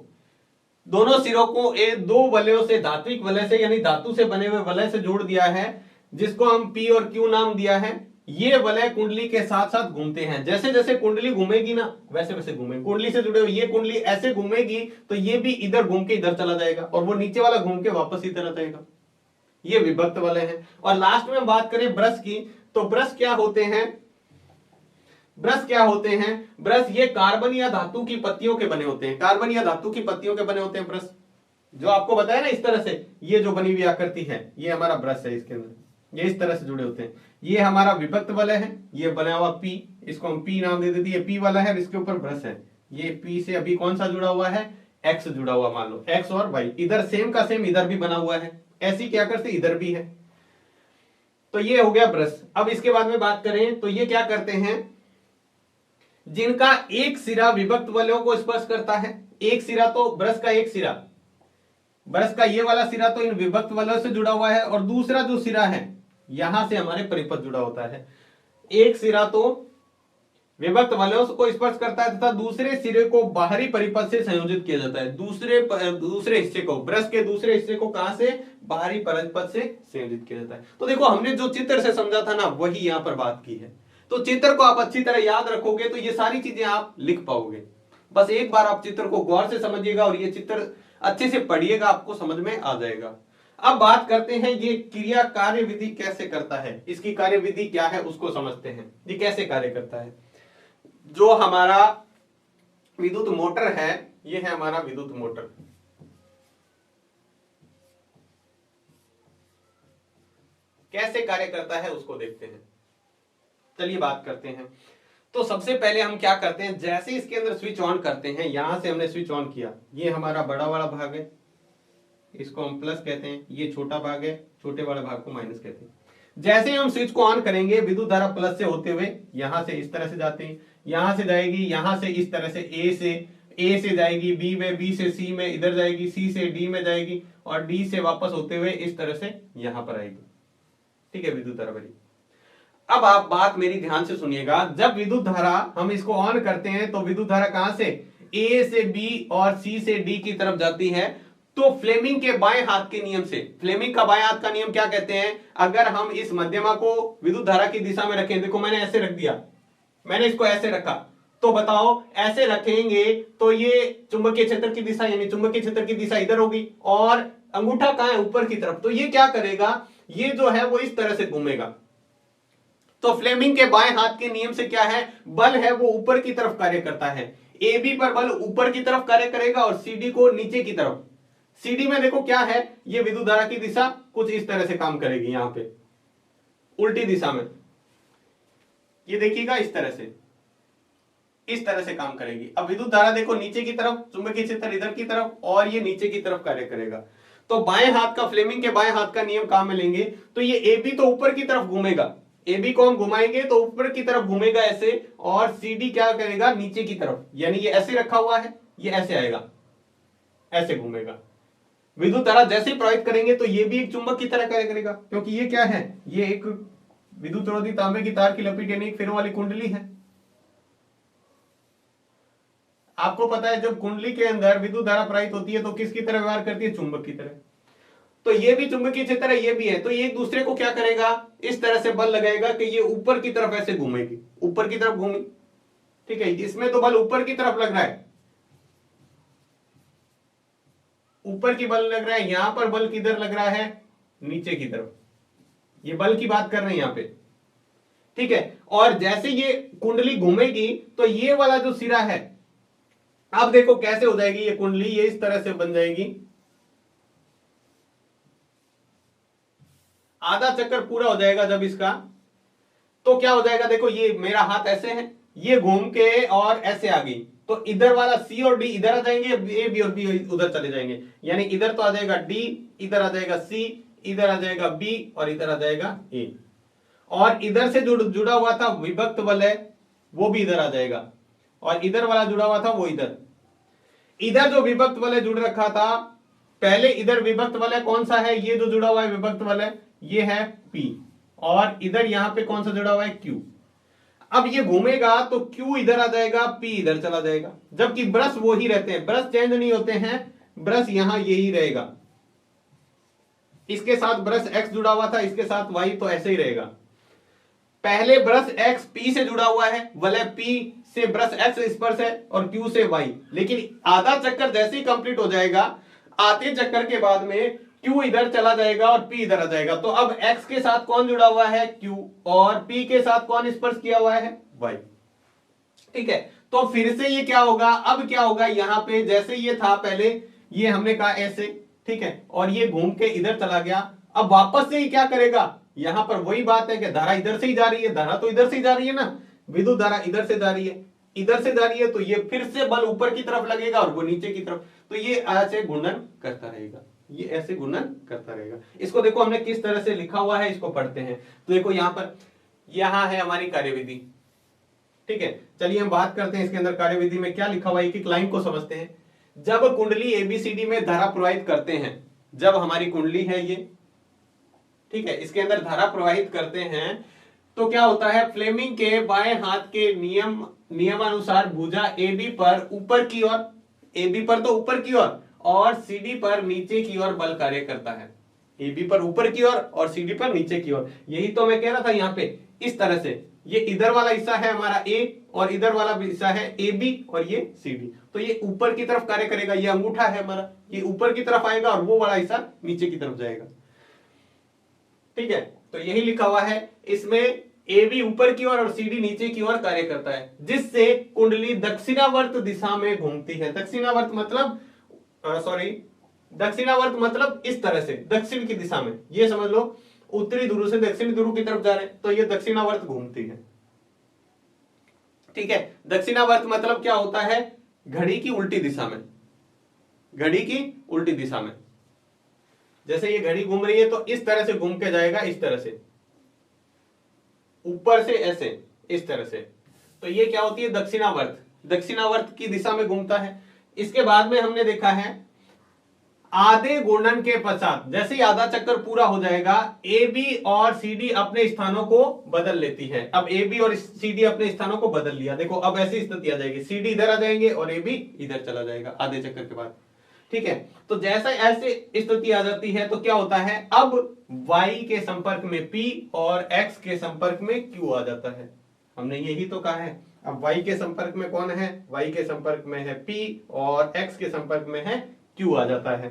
दोनों सिरों को दो वलयों से, धात्विक वलय से यानी धातु से बने हुए वलय से जोड़ दिया है जिसको हम P और Q नाम दिया है। ये वलय कुंडली के साथ साथ घूमते हैं। जैसे जैसे कुंडली घूमेगी ना वैसे वैसे घूमेंगे। कुंडली से जुड़े हुए ये कुंडली ऐसे घूमेगी तो ये भी इधर घूम के इधर चला जाएगा और वो नीचे वाला घूम के वापस इधर आ जाएगा। ये विभक्त वलय है। और लास्ट में हम बात करें ब्रश की, तो ब्रश क्या होते हैं? ब्रश क्या होते हैं? ब्रश ये कार्बन या धातु की पत्तियों के बने होते हैं। कार्बन या धातु की पत्तियों के बने होते हैं ब्रश, जो आपको बताया ना इस तरह से, ये जो बनी हुई आकृति है ये हमारा ब्रश है। इसके अंदर ये इस तरह से जुड़े होते हैं। ये हमारा विभक्त वलय है, ये बना हुआ P, इसको हम P नाम दे देते हैं। P वाला है, इसके ऊपर ब्रश है। ये P से अभी कौन सा जुड़ा हुआ है? X जुड़ा हुआ, मान लो X और Y। इधर सेम का सेम इधर भी बना हुआ है, ऐसी क्या करते इधर भी है। तो ये हो गया ब्रश। अब इसके बाद में बात करें तो ये क्या करते हैं? जिनका एक सिरा विभक्त वलयों को स्पर्श करता है। एक सिरा तो ब्रश का, एक सिरा ब्रश का ये वाला सिरा तो इन विभक्त वलयों से जुड़ा हुआ है और दूसरा जो सिरा है यहां से हमारे परिपथ जुड़ा होता है। एक सिरा तो विभक्त वलयों को स्पर्श करता है तथा दूसरे सिरे को बाहरी परिपथ से संयोजित किया जाता है। दूसरे हिस्से को, ब्रश के दूसरे हिस्से को कहां से? बाहरी परिपथ से संयोजित किया जाता है। तो देखो हमने जो चित्र से समझा था ना वही यहां पर बात की है। तो चित्र को आप अच्छी तरह याद रखोगे तो ये सारी चीजें आप लिख पाओगे। बस एक बार आप चित्र को गौर से समझिएगा और ये चित्र अच्छे से पढ़िएगा, आपको समझ में आ जाएगा। अब बात करते हैं ये क्रिया कार्य विधि कैसे करता है, इसकी कार्य विधि क्या है उसको समझते हैं। ये कैसे कार्य करता है? जो हमारा विद्युत मोटर है, ये है हमारा विद्युत मोटर। कैसे कार्य करता है उसको देखते हैं। चलिए बात करते हैं। तो सबसे पहले हम क्या करते हैं, जैसे इसके अंदर स्विच ऑन करते हैं, यहां से हमने स्विच ऑन किया, ये हमारा बड़ा वाला भाग है, इसको हम प्लस कहते हैं, ये छोटा भाग है, छोटे वाले भाग को माइनस कहते हैं। जैसे हम स्विच को ऑन करेंगे, विद्युत धारा प्लस से होते हुए यहां से इस तरह से जाते हैं, यहां से जाएगी, यहां से इस तरह से ए से जाएगी बी में, बी से सी में, इधर जाएगी, सी से डी में जाएगी, और डी से वापस होते हुए इस तरह से यहां पर आएगी। ठीक है, विद्युत धारा भरी। अब आप बात मेरी ध्यान से सुनिएगा, जब विद्युत धारा हम इसको ऑन करते हैं तो विद्युत धारा कहां से, ए से बी और सी से डी की तरफ जाती है। तो फ्लेमिंग के बाएं हाथ के नियम से, फ्लेमिंग का बाएं हाथ का नियम क्या कहते हैं, अगर हम इस मध्यमा को विद्युत धारा की दिशा में रखें, देखो मैंने ऐसे रख दिया, मैंने इसको ऐसे रखा, तो बताओ ऐसे रखेंगे तो ये चुंबकीय क्षेत्र की दिशा, यानी चुंबकीय क्षेत्र की दिशा इधर होगी, और अंगूठा कहां है, ऊपर की तरफ, तो ये क्या करेगा, ये जो है वो इस तरह से घूमेगा। तो फ्लेमिंग के बाएं हाथ के नियम से क्या है, बल है वो ऊपर की तरफ कार्य करता है, ए बी पर बल ऊपर की तरफ कार्य करेगा और सी डी को नीचे की तरफ। सी डी में देखो क्या है, ये विद्युत धारा की दिशा कुछ इस तरह से काम करेगी, यहां पे उल्टी दिशा में, ये देखिएगा इस तरह से काम करेगी। अब विद्युत धारा देखो नीचे की तरफ, चुंबकीय क्षेत्र इधर की तरफ, और ये नीचे की तरफ कार्य करेगा। तो बाएं हाथ का, फ्लेमिंग के बाएं हाथ का नियम काम में लेंगे तो ये ए बी तो ऊपर की तरफ घूमेगा, ए बी को हम घुमाएंगे तो ऊपर की तरफ घूमेगा ऐसे, और सी डी क्या करेगा, नीचे की तरफ, यानी ये ऐसे रखा हुआ है, ये ऐसे आएगा, ऐसे घूमेगा। विद्युत धारा जैसे प्रवाहित करेंगे तो ये भी एक चुंबक की तरह कार्य करेगा, क्योंकि ये क्या है, ये एक विद्युत रोधी तांबे की तार की लपेट यानी एक फेरों वाली कुंडली है। आपको पता है जब कुंडली के अंदर विद्युत धारा प्रवाहित होती है तो किसकी तरह व्यवहार करती है, चुंबक की तरह। तो ये भी चुंबकीय क्षेत्र है, ये भी है, तो ये एक दूसरे को क्या करेगा, इस तरह से बल लगाएगा कि ये ऊपर की तरफ ऐसे घूमेगी, ऊपर की तरफ घूमी। ठीक है, इसमें तो बल ऊपर की तरफ लग रहा है, ऊपर की बल लग रहा है, यहां पर बल किधर लग रहा है, नीचे की तरफ, ये बल की बात कर रहे हैं यहां पे। ठीक है, और जैसे ये कुंडली घूमेगी तो ये वाला जो सिरा है, अब देखो कैसे हो जाएगी ये कुंडली, ये इस तरह से बन जाएगी, आधा चक्कर पूरा हो जाएगा जब इसका, तो क्या हो जाएगा, देखो ये मेरा हाथ ऐसे है, ये घूम के और ऐसे आ गई, तो इधर वाला सी और डी इधर आ जाएंगे, ए बी और बी उधर चले जाएंगे, यानी इधर तो आ जाएगा डी, इधर आ जाएगा सी, इधर आ जाएगा बी, और इधर आ जाएगा ए, और इधर से जुड़ा हुआ था विभक्त बल है वो भी इधर आ जाएगा, और इधर वाला जुड़ा हुआ था वो इधर जो विभक्त बल है जुड़ रखा था, पहले इधर विभक्त बल है कौन सा है, ये जो जुड़ा हुआ है विभक्त बल है ये है P, और इधर यहां पे कौन सा जुड़ा हुआ है Q। अब ये घूमेगा तो Q इधर आ जाएगा, P इधर चला जाएगा, जबकि ब्रश वो ही रहते हैं, ब्रश चेंज नहीं होते हैं, ब्रश यहां यही रहेगा, इसके साथ ब्रश X जुड़ा हुआ था, इसके साथ Y तो ऐसे ही रहेगा। पहले ब्रश X P से जुड़ा हुआ है, वलय P से ब्रश X स्पर्श है और Q से Y, लेकिन आधा चक्कर जैसे ही कंप्लीट हो जाएगा, आधे चक्कर के बाद में Q इधर चला जाएगा और P इधर आ जाएगा, तो अब X के साथ कौन जुड़ा हुआ है, Q, और P के साथ कौन स्पर्श किया हुआ है, Y। ठीक है, तो फिर से ये क्या होगा, अब क्या होगा, यहां पे जैसे ये था पहले, ये हमने कहा ऐसे, ठीक है, और ये घूम के इधर चला गया, अब वापस से ये क्या करेगा, यहां पर वही बात है कि धारा इधर से ही जा रही है, धारा तो इधर से ही जा रही है ना, विद्युत धारा इधर से जा रही है, इधर से जा रही है, तो ये फिर से बल ऊपर की तरफ लगेगा और वो नीचे की तरफ, तो ये ऐसे घूर्णन करता रहेगा, ये ऐसे घूर्णन करता रहेगा। इसको देखो हमने किस तरह से लिखा हुआ है, इसको पढ़ते हैं, तो देखो यहां पर, यहां है हमारी कार्यविधि। ठीक है, चलिए हम बात करते हैं इसके अंदर कार्यविधि में क्या लिखा हुआ है, एक लाइन को समझते हैं। जब कुंडली एबीसीडी में धारा प्रवाहित करते हैं, जब हमारी कुंडली है ये, ठीक है, इसके अंदर धारा प्रवाहित करते हैं तो क्या होता है, फ्लेमिंग के बाएं हाथ के नियमानुसार भुजा AB पर ऊपर की ओर, AB पर तो ऊपर की ओर, और CD पर नीचे की ओर बल कार्य करता है, AB पर ऊपर की ओर और CD पर नीचे की ओर। यही तो मैं कह रहा था, यहाँ पे इस तरह से ये इधर वाला हिस्सा है हमारा A और इधर वाला हिस्सा है AB और ये CD, तो ये ऊपर की तरफ कार्य करेगा, ये अंगूठा है हमारा, ये ऊपर की तरफ आएगा और वो वाला हिस्सा नीचे की तरफ जाएगा। ठीक है, तो यही लिखा हुआ है इसमें, AB ऊपर की ओर और CD नीचे की ओर कार्य करता है, जिससे कुंडली दक्षिणावर्त दिशा में घूमती है। दक्षिणावर्त मतलब दक्षिणावर्त मतलब इस तरह से, दक्षिण की दिशा में, ये समझ लो उत्तरी ध्रुव से दक्षिणी ध्रुव की तरफ जा रहे हैं, तो ये दक्षिणावर्त घूमती है। ठीक है, दक्षिणावर्त मतलब क्या होता है, घड़ी की उल्टी दिशा में, घड़ी की उल्टी दिशा में। जैसे ये घड़ी घूम रही है तो इस तरह से घूम के जाएगा, इस तरह से ऊपर से ऐसे, इस तरह से। तो ये क्या होती है, दक्षिणावर्त, दक्षिणावर्त की दिशा में घूमता है। इसके बाद में हमने देखा है आधे घूर्णन के पश्चात, जैसे ही आधा चक्कर पूरा हो जाएगा, ए बी और सी डी अपने स्थानों को बदल लेती है। अब ए बी और सी डी अपने स्थानों को बदल लिया, देखो अब ऐसी स्थिति आ जाएगी, सी डी इधर आ जाएंगे और ए बी इधर चला जाएगा आधे चक्कर के बाद। ठीक है, तो जैसा ऐसे स्थिति आ जाती है तो क्या होता है, अब y के संपर्क में P और x के संपर्क में Q आ जाता है। हमने यही तो कहा है। अब y के संपर्क में कौन है, y के संपर्क में है P और x के संपर्क में है Q आ जाता है।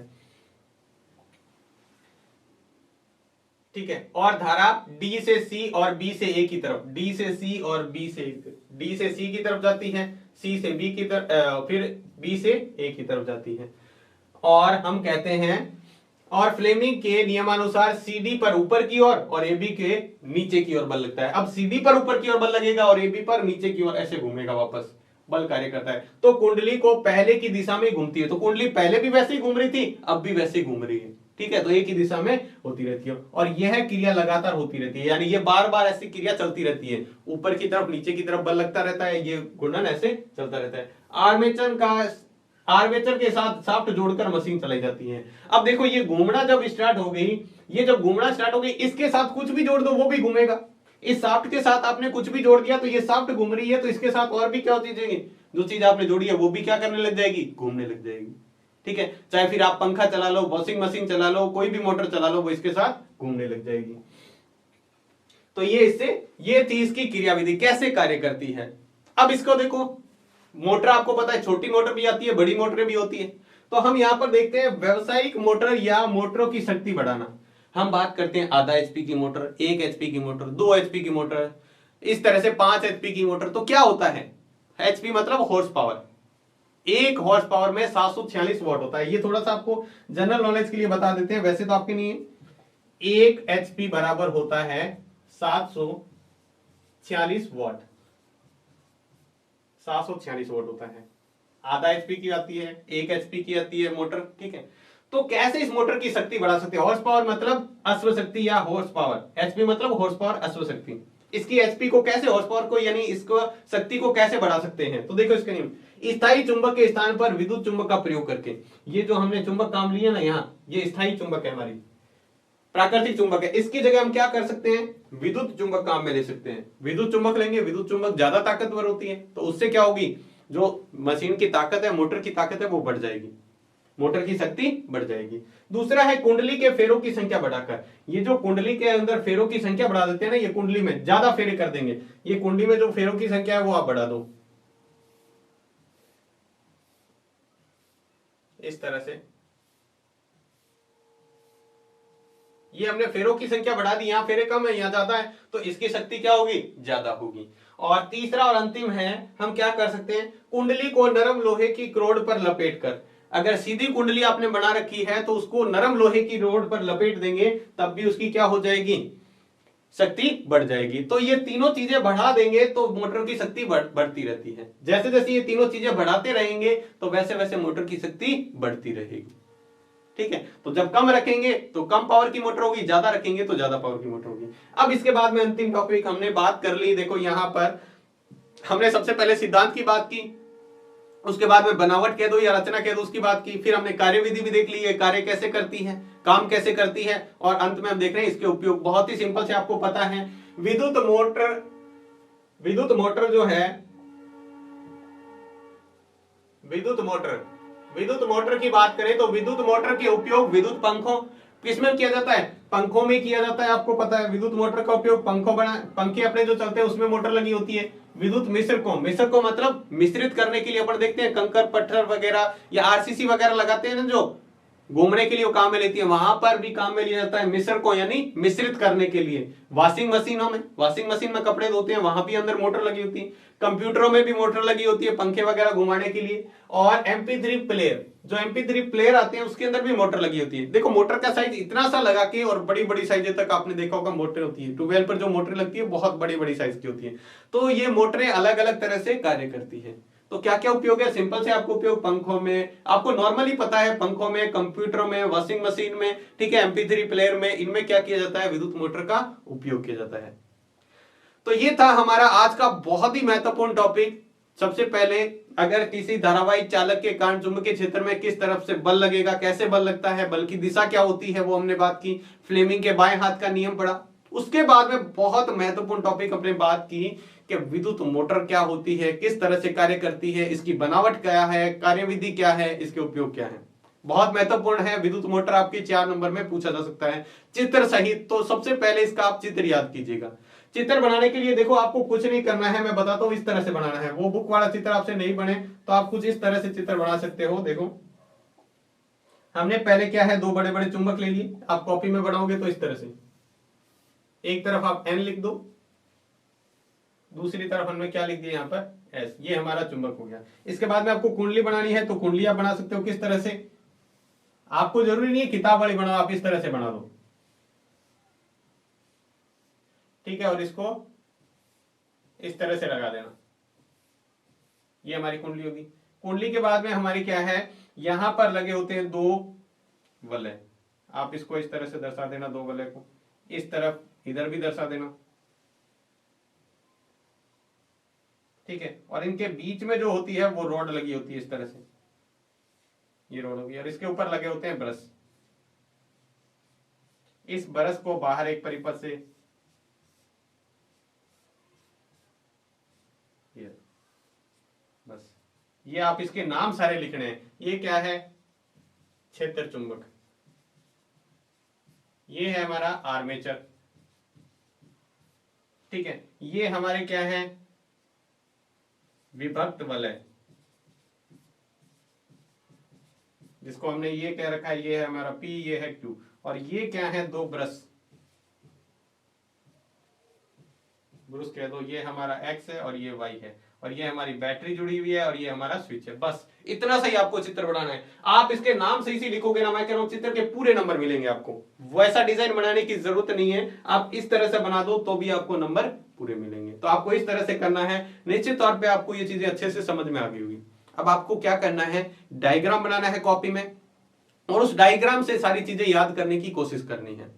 ठीक है, और धारा D से C और B से A की तरफ, D से C और B से D से C की तरफ जाती है, C से B की तरफ, फिर B से A की तरफ जाती है। और हम कहते हैं, और फ्लेमिंग के नियमानुसार CD पर ऊपर की ओर और AB के नीचे की ओर बल लगता है। अब CD पर ऊपर की ओर बल लगेगा और AB पर नीचे की ओर ऐसे घूमेगा, वापस बल कार्य करता है। तो कुंडली को पहले की दिशा में घूमती है, तो कुंडली पहले भी वैसे ही घूम रही थी, अब भी वैसे ही घूम रही है। ठीक है, तो एक ही दिशा में होती रहती है और यह क्रिया लगातार होती रहती है, यानी ये बार बार ऐसी क्रिया चलती रहती है, ऊपर की तरफ नीचे की तरफ बल लगता रहता है, ये घूर्णन ऐसे चलता रहता है। आर्मेचर के साथ शाफ्ट जोड़कर मशीन चलाई जाती है। अब देखो ये घूमना जब स्टार्ट हो गई, ये जब घूमना स्टार्ट हो गई, इसके साथ कुछ भी जोड़ दो वो भी घूमेगा। इस शाफ्ट के साथ आपने कुछ भी जोड़ दिया तो ये शाफ्ट घूम रही है, तो इसके साथ और भी क्या चीजें, जो चीज आपने जोड़ी है वो भी क्या करने लग जाएगी, घूमने लग जाएगी। ठीक है, चाहे फिर आप पंखा चला लो, वॉशिंग मशीन चला लो, कोई भी मोटर चला लो, वो इसके साथ घूमने लग जाएगी। तो ये इससे ये थी इसकी क्रियाविधि कैसे कार्य करती है। अब इसको देखो, मोटर आपको पता है छोटी मोटर भी आती है, बड़ी मोटर भी होती है। तो हम यहां पर देखते हैं व्यवसायिक मोटर या मोटरों की शक्ति बढ़ाना। हम बात करते हैं आधा एचपी की मोटर, 1 एचपी की मोटर, 2 एचपी की मोटर, इस तरह से 5 एचपी की मोटर। तो क्या होता है, एचपी मतलब हॉर्स पावर, 1 हॉर्स पावर में 746 वॉट होता है। ये थोड़ा सा आपको जनरल नॉलेज के लिए बता देते हैं, वैसे तो आपके नहीं है। 1 एचपी बराबर होता है 746 वॉट, 746 वोल्ट होता है। आधा एचपी की आती है, 1 एचपी की आती है मोटर। ठीक है, तो कैसे इस मोटर की शक्ति बढ़ा सकते हैं। हॉर्स पावर मतलब अश्व शक्ति या हॉर्स पावर, एचपी मतलब हॉर्स पावर अश्व शक्ति। इसकी एचपी को कैसे, हॉर्स पावर को यानी इसको शक्ति को कैसे बढ़ा सकते हैं। तो देखो इसके नियम, स्थायी चुंबक के स्थान पर विद्युत चुंबक का प्रयोग करके। ये जो हमने चुंबक काम लिया ना, यहाँ ये स्थायी चुंबक है, हमारी प्राकृतिक चुंबक है। इसकी जगह हम क्या कर सकते हैं, विद्युत चुंबक काम में ले सकते हैं। विद्युत चुंबक लेंगे, विद्युत चुंबक ज्यादा ताकतवर होती है, तो उससे क्या होगी, जो मशीन की ताकत है, मोटर की ताकत है, वो बढ़ जाएगी, मोटर की शक्ति बढ़ जाएगी। दूसरा है कुंडली के फेरों की संख्या बढ़ाकर। ये जो कुंडली के अंदर फेरों की संख्या बढ़ा देते हैं ना, ये कुंडली में ज्यादा फेरे कर देंगे, ये कुंडली में जो फेरों की संख्या है वो आप बढ़ा दो इस तरह से। ये हमने फेरों की संख्या बढ़ा दी, यहाँ फेरे कम है, यहाँ ज्यादा है, तो इसकी शक्ति क्या होगी, ज्यादा होगी। और तीसरा और अंतिम है, हम क्या कर सकते हैं, कुंडली को नरम लोहे की रोड पर लपेटकर। अगर सीधी कुंडली आपने बना रखी है तो उसको नरम लोहे की रोड पर लपेट देंगे, तब भी उसकी क्या हो जाएगी, शक्ति बढ़ जाएगी। तो ये तीनों चीजें बढ़ा देंगे तो मोटर की शक्ति बढ़ती रहती है। जैसे जैसे ये तीनों चीजें बढ़ाते रहेंगे तो वैसे वैसे मोटर की शक्ति बढ़ती रहेगी। ठीक है, तो जब कम रखेंगे तो कम पावर की मोटर होगी, ज्यादा रखेंगे तो ज्यादा पावर की मोटर होगी। अब इसके बाद में अंतिम टॉपिक हमने बात कर ली। देखो यहां पर हमने सबसे पहले सिद्धांत की बात की, उसके बाद में बनावट कह दो या रचना कह दो उसकी बात की, फिर हमने कार्यविधि भी देख ली है, कार्य कैसे करती है, काम कैसे करती है, और अंत में हम देख रहे हैं इसके उपयोग। बहुत ही सिंपल से आपको पता है, विद्युत मोटर जो है, विद्युत मोटर की बात करें तो विद्युत मोटर के उपयोग विद्युत पंखों, किसमें किया जाता है, पंखों में किया जाता है। आपको पता है विद्युत मोटर का उपयोग पंखे अपने जो चलते हैं उसमें मोटर लगी होती है। विद्युत मिश्रकों मतलब मिश्रित करने के लिए अपन देखते हैं कंकर पत्थर वगैरह या आरसीसी वगैरह लगाते हैं ना, जो घूमने के लिए वो काम में लेती है, वहां पर भी काम में लिया जाता है मिश्र को, यानी मिश्रित करने के लिए। वॉशिंग मशीन में कपड़े धोते हैं, वहां भी अंदर मोटर लगी होती है। कंप्यूटरों में भी मोटर लगी होती है पंखे वगैरह घुमाने के लिए। और MP3 प्लेयर, जो MP3 प्लेयर आते हैं उसके अंदर भी मोटर लगी होती है। देखो मोटर का साइज इतना सा लगा के, और बड़ी बड़ी साइज तक आपने देखा होगा मोटर होती है। ट्यूबवेल पर जो मोटर लगती है बहुत बड़ी बड़ी साइज की होती है। तो ये मोटरें अलग अलग तरह से कार्य करती है। तो क्या क्या उपयोग है, सिंपल से आपको उपयोग पंखों में आपको नॉर्मली पता है, पंखों में, कंप्यूटरों में, वॉशिंग मशीन में, ठीक है, MP3 प्लेयर में, इनमें क्या किया जाता है, विद्युत मोटर का उपयोग किया जाता है। तो ये था हमारा आज का बहुत ही महत्वपूर्ण टॉपिक। सबसे पहले अगर किसी धारावाहिक चालक के कारण चुंबकीय क्षेत्र में किस तरफ से बल लगेगा, कैसे बल लगता है, बल की दिशा क्या होती है, वो हमने बात की। फ्लेमिंग के बाएं हाथ का नियम पढ़ा। उसके बाद में बहुत महत्वपूर्ण टॉपिक अपने बात की कि विद्युत मोटर क्या होती है, किस तरह से कार्य करती है, इसकी बनावट क्या है, कार्यविधि क्या है, इसके उपयोग क्या है। बहुत महत्वपूर्ण है। विद्युत मोटर आपके 4 नंबर में पूछा जा सकता है चित्र सहित। तो सबसे पहले इसका आप चित्र याद कीजिएगा। चित्र बनाने के लिए देखो आपको कुछ नहीं करना है, मैं बताता हूं इस तरह से बनाना है। वो बुक वाला चित्र आपसे नहीं बने तो आप कुछ इस तरह से चित्र बना सकते हो। देखो हमने पहले क्या है, 2 बड़े बड़े चुंबक ले लिए। आप कॉपी में बनाओगे तो इस तरह से, एक तरफ आप N लिख दो, दूसरी तरफ हमने क्या लिख दिया यहाँ पर S। ये हमारा चुंबक हो गया। इसके बाद में आपको कुंडली बनानी है तो कुंडली आप बना सकते हो। किस तरह से, आपको जरूरी नहीं है किताब वाली बनाओ, आप इस तरह से बना दो, ठीक है। और इसको इस तरह से लगा देना, ये हमारी कुंडली होगी। कुंडली के बाद में हमारी क्या है, यहां पर लगे होते हैं 2 वलय। आप इसको इस तरह से दर्शा देना, 2 वलय को इस तरफ, इधर भी दर्शा देना, ठीक है। और इनके बीच में जो होती है वो रॉड लगी होती है इस तरह से, ये रॉड होगी। और इसके ऊपर लगे होते हैं ब्रश। इस ब्रश को बाहर एक परिपथ से, बस ये आप इसके नाम सारे लिखने हैं। ये क्या है, क्षेत्र चुंबक। ये है हमारा आर्मेचर, ठीक है। ये हमारे क्या है, विभक्त वलय, जिसको हमने ये कह रखा है, ये है हमारा P, ये है Q। और ये क्या है, 2 ब्रश, ब्रश कह दो। ये हमारा X है और ये Y है। और ये हमारी बैटरी जुड़ी हुई है और ये हमारा स्विच है। बस इतना सही आपको चित्र बनाना है। आप इसके नाम सही से लिखोगे ना, मैं कह रहा हूं चित्र के पूरे नंबर मिलेंगे आपको। वैसा डिजाइन बनाने की जरूरत नहीं है, आप इस तरह से बना दो तो भी आपको नंबर पूरे मिलेंगे। तो आपको इस तरह से करना है। निश्चित तौर पर आपको ये चीजें अच्छे से समझ में आ गई होगी। अब आपको क्या करना है, डायग्राम बनाना है कॉपी में, और उस डायग्राम से सारी चीजें याद करने की कोशिश करनी है।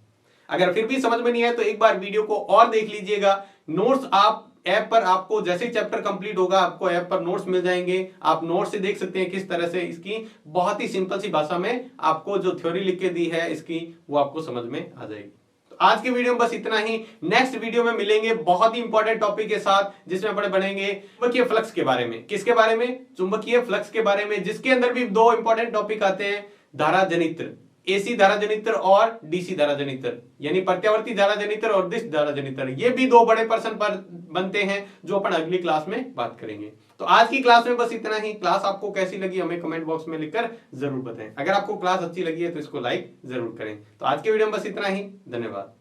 अगर फिर भी समझ में नहीं है तो एक बार वीडियो को और देख लीजिएगा। नोट्स आप ऐप पर, आपको जैसे ही चैप्टर कंप्लीट होगा आपको ऐप पर नोट्स मिल जाएंगे। आप नोट्स से देख सकते हैं किस तरह से इसकी बहुत ही सिंपल सी भाषा में आपको जो थ्योरी लिख के दी है इसकी, वो आपको समझ में आ जाएगी। तो आज के वीडियो में बस इतना ही। नेक्स्ट वीडियो में मिलेंगे बहुत ही इंपॉर्टेंट टॉपिक के साथ, जिसमें बढ़ेंगे चुंबकीय फ्लक्स के बारे में। किसके बारे में, चुंबकीय फ्लक्स के बारे में, जिसके अंदर भी 2 इंपॉर्टेंट टॉपिक आते हैं, धारा जनित्र, AC धारा जनित्र और DC धारा जनित्र, यानी प्रत्यावर्ती धारा जनित्र और दिश धारा जनित्र। ये भी 2 बड़े प्रश्न पर बनते हैं जो अपन अगली क्लास में बात करेंगे। तो आज की क्लास में बस इतना ही। क्लास आपको कैसी लगी हमें कमेंट बॉक्स में लिखकर जरूर बताएं। अगर आपको क्लास अच्छी लगी है तो इसको लाइक जरूर करें। तो आज के वीडियो में बस इतना ही। धन्यवाद।